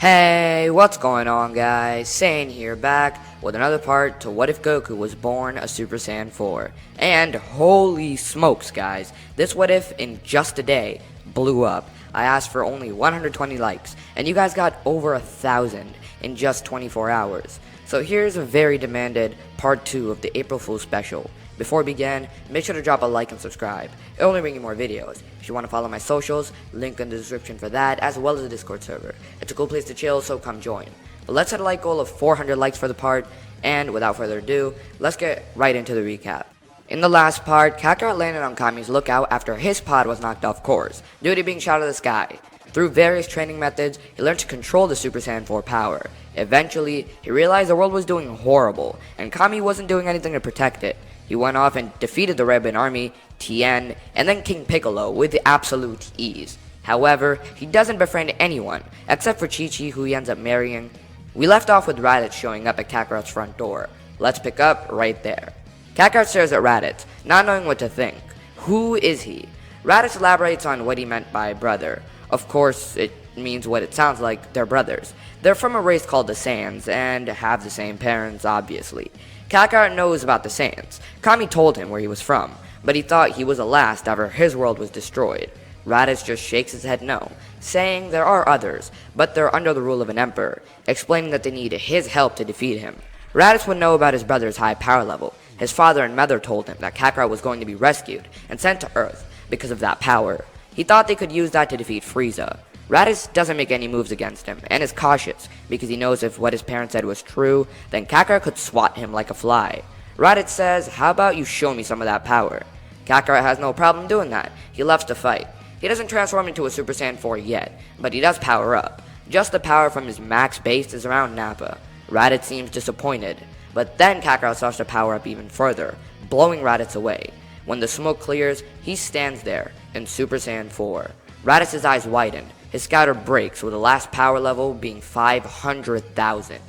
Hey, what's going on, guys? Saiyan here, back with another part to What If Goku Was Born a Super Saiyan 4. And holy smokes, guys, this What If in just a day blew up. I asked for only 120 likes, and you guys got over 1,000 in just 24 hours. So here's a very demanded part 2 of the April Fool's special. Before we begin, make sure to drop a like and subscribe. It'll only bring you more videos. If you want to follow my socials, link in the description for that, as well as the Discord server. It's a cool place to chill, so come join. But let's set a like goal of 400 likes for the part, and without further ado, let's get right into the recap. In the last part, Kakarot landed on Kami's lookout after his pod was knocked off course, due to being shot out of the sky. Through various training methods, he learned to control the Super Saiyan 4 power. Eventually, he realized the world was doing horrible, and Kami wasn't doing anything to protect it. He went off and defeated the Rebel army, Tien, and then King Piccolo with absolute ease. However, he doesn't befriend anyone, except for Chi-Chi, who he ends up marrying. We left off with Raditz showing up at Kakarot's front door. Let's pick up right there. Kakarot stares at Raditz, not knowing what to think. Who is he? Raditz elaborates on what he meant by brother. Of course, it means what it sounds like, they're brothers. They're from a race called the Saiyans, and have the same parents, obviously. Kakarot knows about the Saiyans. Kami told him where he was from, but he thought he was the last after his world was destroyed. Raditz just shakes his head no, saying there are others, but they're under the rule of an emperor, explaining that they need his help to defeat him. Raditz would know about his brother's high power level. His father and mother told him that Kakarot was going to be rescued and sent to Earth because of that power. He thought they could use that to defeat Frieza. Raditz doesn't make any moves against him, and is cautious, because he knows if what his parents said was true, then Kakarot could swat him like a fly. Raditz says, how about you show me some of that power? Kakarot has no problem doing that. He loves to fight. He doesn't transform into a Super Saiyan 4 yet, but he does power up. Just the power from his max base is around Nappa. Raditz seems disappointed, but then Kakarot starts to power up even further, blowing Raditz away. When the smoke clears, he stands there in Super Saiyan 4. Raditz's eyes widen. His scouter breaks, with the last power level being 500,000.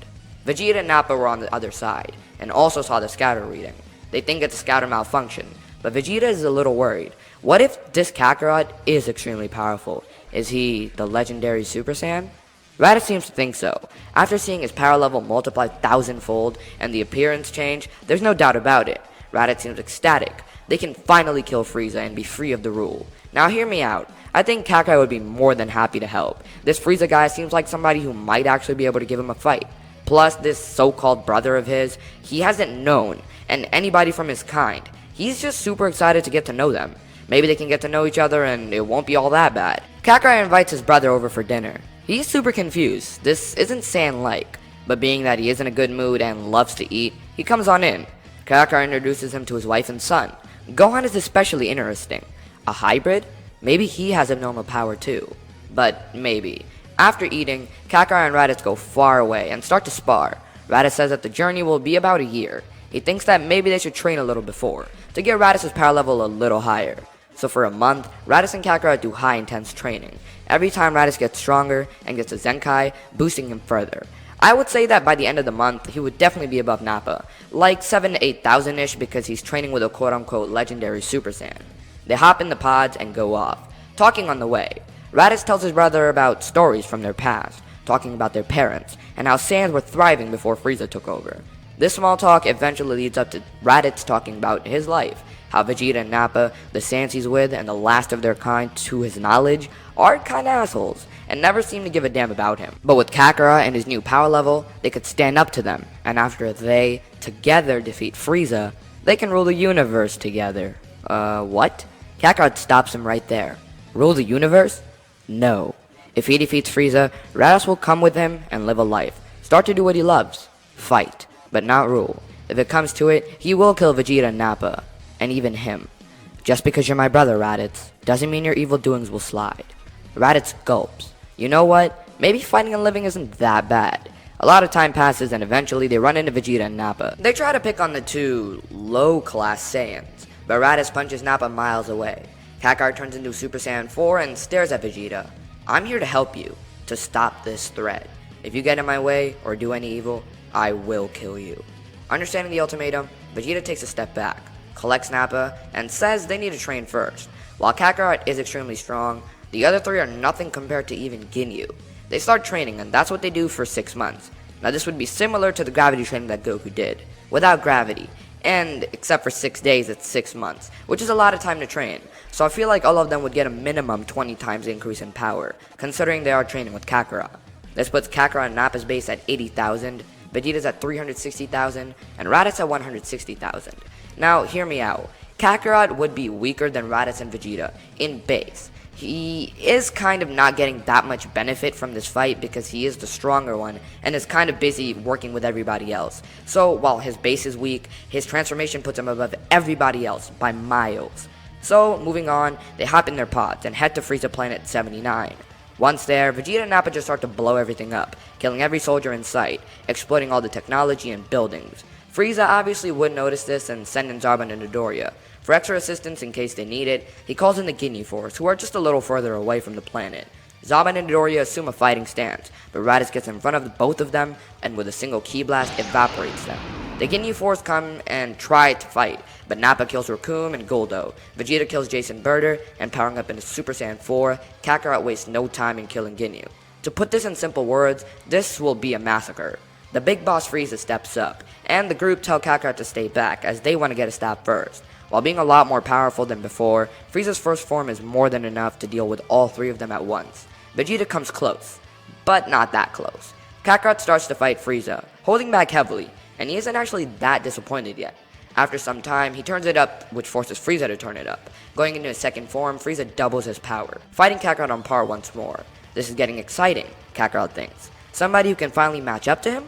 Vegeta and Nappa were on the other side, and also saw the scouter reading. They think it's a scouter malfunction, but Vegeta is a little worried. What if this Kakarot is extremely powerful? Is he the legendary Super Saiyan? Raditz seems to think so. After seeing his power level multiply 1,000-fold and the appearance change, there's no doubt about it. Raditz seems ecstatic. They can finally kill Frieza and be free of the rule. Now hear me out. I think Kakarot would be more than happy to help. This Frieza guy seems like somebody who might actually be able to give him a fight. Plus, this so-called brother of his, he hasn't known, and anybody from his kind. He's just super excited to get to know them. Maybe they can get to know each other and it won't be all that bad. Kakarot invites his brother over for dinner. He's super confused. This isn't Saiyan-like, but being that he is in a good mood and loves to eat, he comes on in. Kakarot introduces him to his wife and son. Gohan is especially interesting. A hybrid? Maybe he has abnormal power too. But maybe. After eating, Kakarot and Raditz go far away and start to spar. Raditz says that the journey will be about a year. He thinks that maybe they should train a little before, to get Raditz's power level a little higher. So for a month, Raditz and Kakarot do high intense training. Every time Raditz gets stronger and gets a Zenkai, boosting him further. I would say that by the end of the month, he would definitely be above Nappa, like 7,000 to 8,000-ish, because he's training with a quote-unquote legendary Super Saiyan. They hop in the pods and go off, talking on the way. Raditz tells his brother about stories from their past, talking about their parents, and how Saiyans were thriving before Frieza took over. This small talk eventually leads up to Raditz talking about his life, how Vegeta and Nappa, the Saiyans he's with, and the last of their kind to his knowledge, are kinda assholes, and never seem to give a damn about him. But with Kakarot and his new power level, they could stand up to them, and after they, together, defeat Frieza, they can rule the universe together. What? Kakarot stops him right there. Rule the universe? No. If he defeats Frieza, Raditz will come with him and live a life. Start to do what he loves. Fight, but not rule. If it comes to it, he will kill Vegeta and Nappa, and even him. Just because you're my brother, Raditz, doesn't mean your evil doings will slide. Raditz gulps. You know what? Maybe fighting and living isn't that bad. A lot of time passes and eventually they run into Vegeta and Nappa. They try to pick on the two low-class Saiyans, but Raditz punches Nappa miles away. Kakarot turns into Super Saiyan 4 and stares at Vegeta. I'm here to help you, to stop this threat. If you get in my way or do any evil, I will kill you. Understanding the ultimatum, Vegeta takes a step back, collects Nappa, and says they need to train first. While Kakarot is extremely strong, the other three are nothing compared to even Ginyu. They start training, and that's what they do for 6 months. Now this would be similar to the gravity training that Goku did, without gravity. And except for 6 days, it's 6 months, which is a lot of time to train. So I feel like all of them would get a minimum 20 times increase in power, considering they are training with Kakarot. This puts Kakarot and Nappa's base at 80,000, Vegeta's at 360,000, and Raditz at 160,000. Now, hear me out. Kakarot would be weaker than Raditz and Vegeta in base. He is kind of not getting that much benefit from this fight because he is the stronger one and is kind of busy working with everybody else. So while his base is weak, his transformation puts him above everybody else by miles. So moving on, they hop in their pods and head to Frieza Planet 79. Once there, Vegeta and Nappa just start to blow everything up, killing every soldier in sight, exploiting all the technology and buildings. Frieza obviously would notice this and send in Zarbon and Midoriya. For extra assistance in case they need it, he calls in the Ginyu Force, who are just a little further away from the planet. Zarbon and Midoriya assume a fighting stance, but Raditz gets in front of both of them and with a single ki blast evaporates them. The Ginyu Force come and try to fight, but Nappa kills Raccoon and Goldo. Vegeta kills Jason Birder, and powering up into Super Saiyan 4, Kakarot wastes no time in killing Ginyu. To put this in simple words, this will be a massacre. The big boss Frieza steps up, and the group tell Kakarot to stay back as they want to get a stab first. While being a lot more powerful than before, Frieza's first form is more than enough to deal with all three of them at once. Vegeta comes close, but not that close. Kakarot starts to fight Frieza, holding back heavily, and he isn't actually that disappointed yet. After some time, he turns it up, which forces Frieza to turn it up. Going into his second form, Frieza doubles his power, fighting Kakarot on par once more. This is getting exciting, Kakarot thinks. Somebody who can finally match up to him?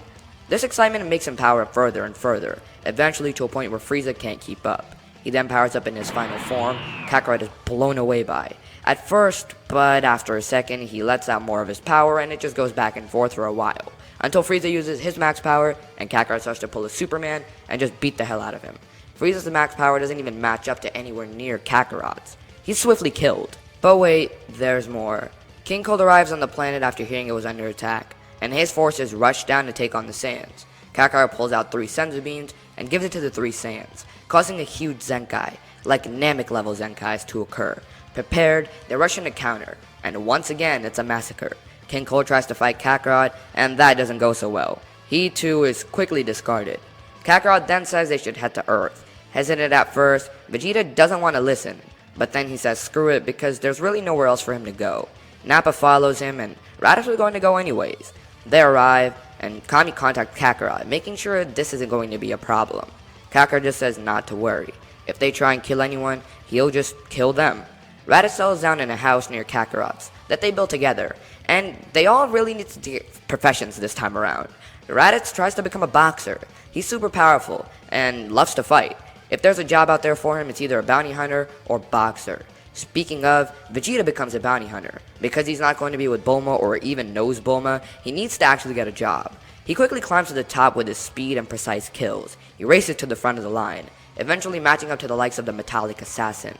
This excitement makes him power up further and further, eventually to a point where Frieza can't keep up. He then powers up in his final form, Kakarot is blown away by. At first, but after a second, he lets out more of his power and it just goes back and forth for a while. Until Frieza uses his max power and Kakarot starts to pull a Superman and just beat the hell out of him. Frieza's max power doesn't even match up to anywhere near Kakarot's. He's swiftly killed. But wait, there's more. King Cold arrives on the planet after hearing it was under attack, and his forces rush down to take on the Saiyans. Kakarot pulls out 3 Senzu beans and gives it to the 3 Saiyans, causing a huge Zenkai, like Namek level Zenkais, to occur. Prepared, they rush in to counter, and once again it's a massacre. King Cold tries to fight Kakarot, and that doesn't go so well. He too is quickly discarded. Kakarot then says they should head to Earth. Hesitant at first, Vegeta doesn't want to listen, but then he says screw it because there's really nowhere else for him to go. Nappa follows him, and Raditz was going to go anyways. They arrive, and Kami contacts Kakarot, making sure this isn't going to be a problem. Kakarot just says not to worry. If they try and kill anyone, he'll just kill them. Raditz settles down in a house near Kakarot's that they built together, and they all really need to get professions this time around. Raditz tries to become a boxer. He's super powerful and loves to fight. If there's a job out there for him, it's either a bounty hunter or boxer. Speaking of, Vegeta becomes a bounty hunter. Because he's not going to be with Bulma or even knows Bulma, he needs to actually get a job. He quickly climbs to the top with his speed and precise kills. He races to the front of the line, eventually matching up to the likes of the metallic assassin.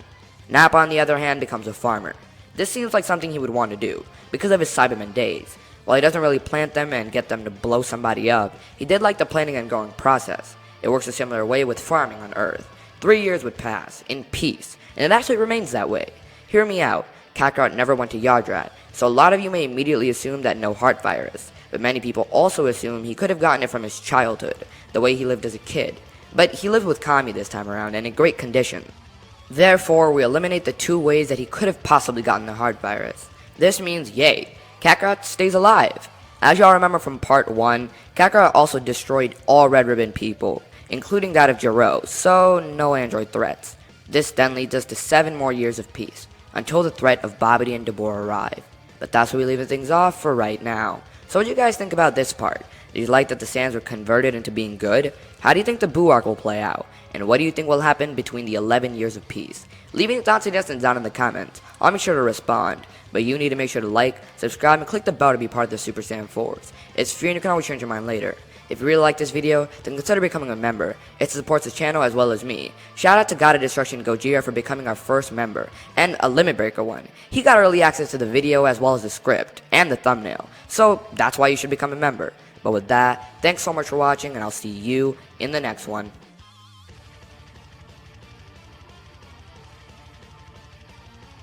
Nappa, on the other hand, becomes a farmer. This seems like something he would want to do, because of his Cyberman days. While he doesn't really plant them and get them to blow somebody up, he did like the planting and growing process. It works a similar way with farming on Earth. 3 years would pass, in peace, and it actually remains that way. Hear me out, Kakarot never went to Yardrat, so a lot of you may immediately assume that no heart virus, but many people also assume he could have gotten it from his childhood, the way he lived as a kid. But he lived with Kami this time around and in great condition. Therefore, we eliminate the 2 ways that he could have possibly gotten the heart virus. This means, yay, Kakarot stays alive. As y'all remember from part 1, Kakarot also destroyed all Red Ribbon people, including that of Jiro, so no android threats. This then leads us to 7 more years of peace, until the threat of Babidi and Dabur arrive. But that's where we're leaving things off for right now. So what do you guys think about this part? Did you like that the Saiyans were converted into being good? How do you think the Buu arc will play out? And what do you think will happen between the 11 years of peace? Leave your thoughts and suggestions down in the comments. I'll make sure to respond. But you need to make sure to like, subscribe, and click the bell to be part of the Super Saiyan 4s. It's free and you can always change your mind later. If you really like this video, then consider becoming a member. It supports the channel as well as me. Shout out to God of Destruction Gojira for becoming our first member, and a Limit Breaker one. He got early access to the video as well as the script, and the thumbnail. So that's why you should become a member. But with that, thanks so much for watching, and I'll see you in the next one.